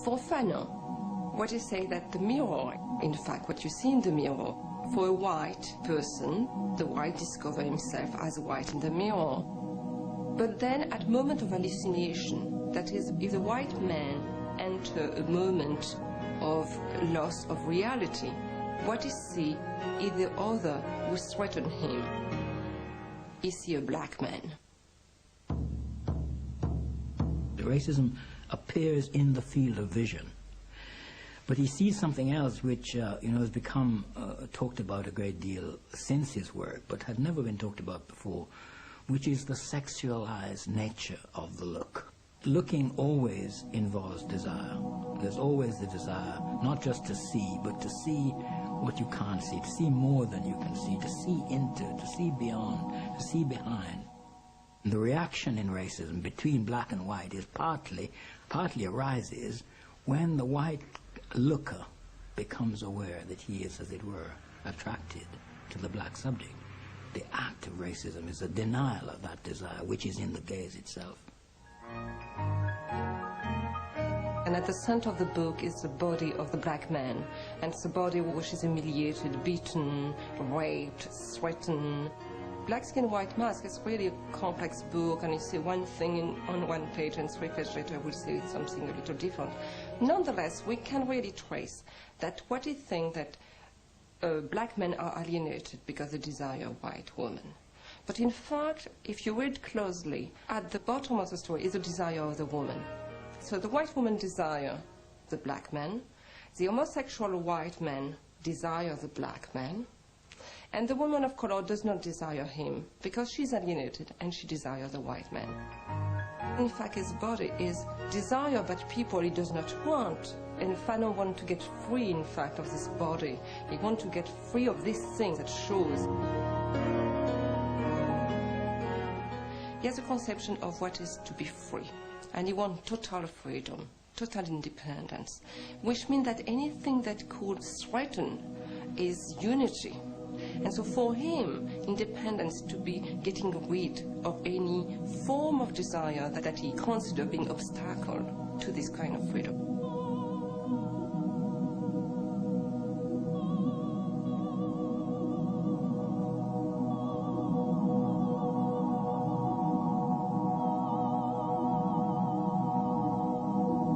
For Fanon, what he say that the mirror, in fact, what you see in the mirror, for a white person, the white discover himself as white in the mirror. But then, at moment of hallucination, that is, if the white man enter a moment of loss of reality, what he see is the other who threaten him. He see a black man. Racism appears in the field of vision, but he sees something else which has become talked about a great deal since his work, but had never been talked about before, which is the sexualized nature of the look. Looking always involves desire. There's always the desire not just to see, but to see what you can't see, to see more than you can see, to see into, to see beyond, to see behind. The reaction in racism between black and white is partly arises when the white looker becomes aware that he is, as it were, attracted to the black subject. The act of racism is a denial of that desire, which is in the gaze itself. And at the center of the book is the body of the black man, and it's a body which is humiliated, beaten, raped, threatened. Black Skin, White Mask is really a complex book, and you see one thing on one page and 3 pages later we'll see something a little different. Nonetheless, we can really trace that what he thinks that black men are alienated because they desire a white woman. But in fact, if you read closely, at the bottom of the story is the desire of the woman. So the white woman desires the black man, the homosexual white man desires the black man, and the woman of color does not desire him because she's alienated and she desires the white man. In fact, his body is desire, but people he does not want. And Fanon wants to get free, in fact, of this body. He wants to get free of this thing that shows. He has a conception of what is to be free, and he wants total freedom, total independence, which means that anything that could threaten is unity. And so for him, independence to be getting rid of any form of desire that he considers being obstacle to this kind of freedom.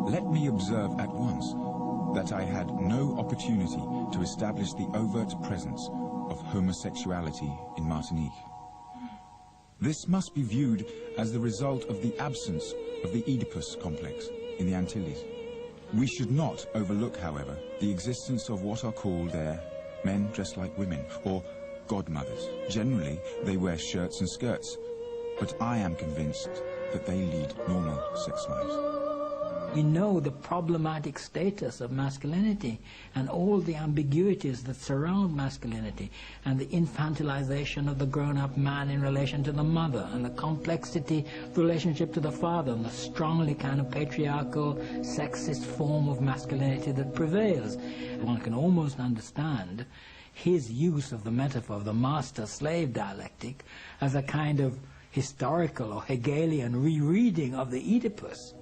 Let me observe at once that I had no opportunity to establish the overt presence of homosexuality in Martinique. This must be viewed as the result of the absence of the Oedipus complex in the Antilles. We should not overlook, however, the existence of what are called there men dressed like women, or godmothers. Generally, they wear shirts and skirts, but I am convinced that they lead normal sex lives. We know the problematic status of masculinity and all the ambiguities that surround masculinity, and the infantilization of the grown-up man in relation to the mother, and the complexity of the relationship to the father, and the strongly kind of patriarchal, sexist form of masculinity that prevails. One can almost understand his use of the metaphor of the master-slave dialectic as a kind of historical or Hegelian rereading of the Oedipus.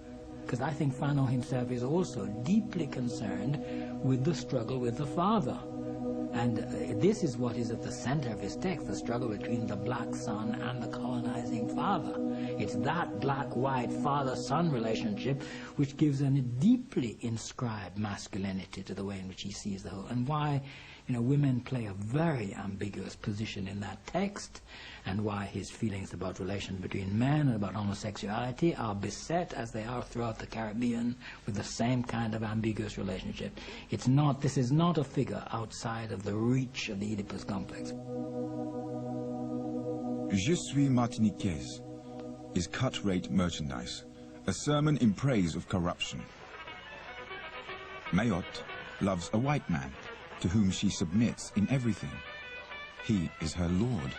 Because I think Fanon himself is also deeply concerned with the struggle with the father. And this is what is at the center of his text, the struggle between the black son and the colonizing father. It's that black-white father-son relationship which gives a deeply inscribed masculinity to the way in which he sees the whole, and why women play a very ambiguous position in that text, and why his feelings about relations between men and about homosexuality are beset, as they are throughout the Caribbean, with the same kind of ambiguous relationship. This is not a figure outside of the reach of the Oedipus complex. Je suis Martiniquaise is cut-rate merchandise, a sermon in praise of corruption. Mayotte loves a white man, to whom she submits in everything. He is her lord.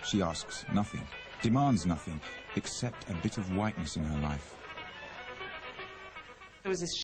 She asks nothing, demands nothing, except a bit of whiteness in her life. There was this